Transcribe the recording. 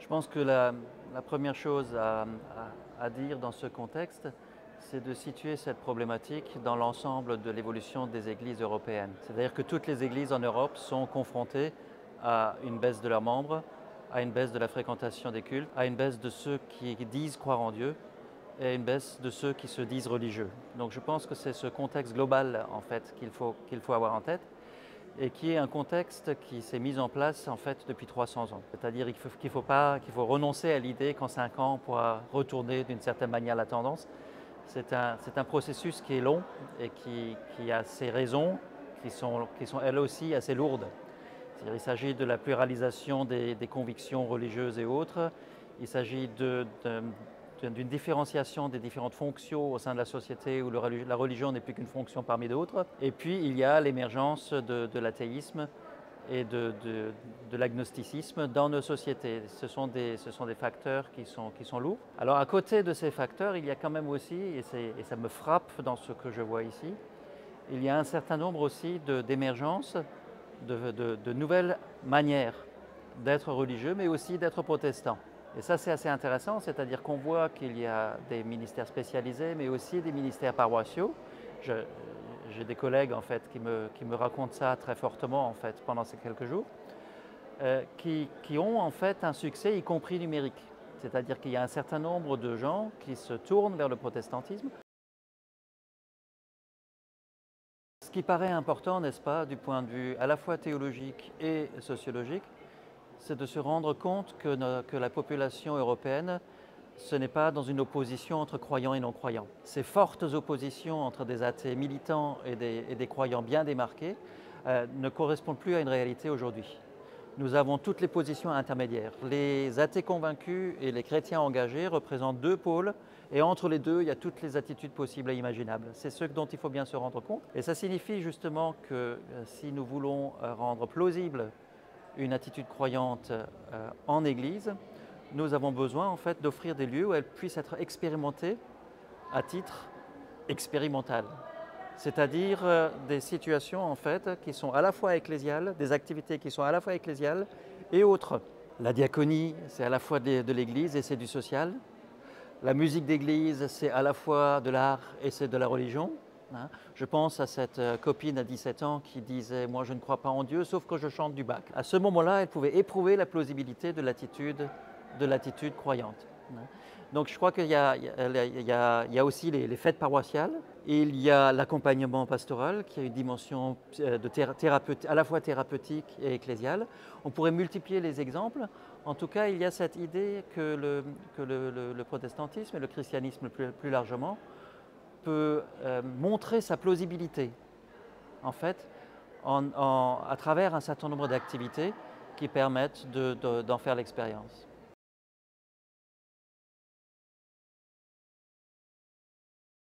Je pense que la première chose à dire dans ce contexte, c'est de situer cette problématique dans l'ensemble de l'évolution des églises européennes. C'est-à-dire que toutes les églises en Europe sont confrontées à une baisse de leurs membres, à une baisse de la fréquentation des cultes, à une baisse de ceux qui disent croire en Dieu et à une baisse de ceux qui se disent religieux. Donc je pense que c'est ce contexte global en fait qu'il faut avoir en tête et qui est un contexte qui s'est mis en place en fait depuis 300 ans. C'est-à-dire qu'il faut renoncer à l'idée qu'en 5 ans on pourra retourner d'une certaine manière la tendance. C'est un processus qui est long et qui a ses raisons qui sont elles aussi assez lourdes. Il s'agit de la pluralisation des convictions religieuses et autres. Il s'agit d'une différenciation des différentes fonctions au sein de la société où la religion n'est plus qu'une fonction parmi d'autres. Et puis il y a l'émergence de l'athéisme et de l'agnosticisme dans nos sociétés. Ce sont des facteurs qui sont lourds. Alors à côté de ces facteurs, il y a quand même aussi, et ça me frappe dans ce que je vois ici, il y a un certain nombre aussi d'émergences de nouvelles manières d'être religieux, mais aussi d'être protestant. Et ça, c'est assez intéressant, c'est-à-dire qu'on voit qu'il y a des ministères spécialisés, mais aussi des ministères paroissiaux. J'ai des collègues en fait qui me racontent ça très fortement en fait pendant ces quelques jours, qui ont en fait un succès, y compris numérique. C'est-à-dire qu'il y a un certain nombre de gens qui se tournent vers le protestantisme. Ce qui paraît important, n'est-ce pas, du point de vue à la fois théologique et sociologique, c'est de se rendre compte que la population européenne, ce n'est pas dans une opposition entre croyants et non-croyants. Ces fortes oppositions entre des athées militants et des croyants bien démarqués ne correspondent plus à une réalité aujourd'hui. Nous avons toutes les positions intermédiaires. Les athées convaincus et les chrétiens engagés représentent deux pôles et entre les deux, il y a toutes les attitudes possibles et imaginables. C'est ce dont il faut bien se rendre compte. Et ça signifie justement que si nous voulons rendre plausible une attitude croyante en Église, nous avons besoin en fait d'offrir des lieux où elle puisse être expérimentée à titre expérimental. C'est-à-dire des situations en fait qui sont à la fois ecclésiales, des activités qui sont à la fois ecclésiales et autres. La diaconie, c'est à la fois de l'Église et c'est du social. La musique d'église, c'est à la fois de l'art et c'est de la religion. Je pense à cette copine à 17 ans qui disait « moi je ne crois pas en Dieu sauf quand je chante du Bach ». À ce moment-là, elle pouvait éprouver la plausibilité de l'attitude croyante. Donc je crois qu'il y a aussi les fêtes paroissiales, il y a l'accompagnement pastoral qui a une dimension à la fois thérapeutique et ecclésiale. On pourrait multiplier les exemples. En tout cas, il y a cette idée que le protestantisme et le christianisme plus largement peut montrer sa plausibilité, en fait, à travers un certain nombre d'activités qui permettent d'en faire l'expérience.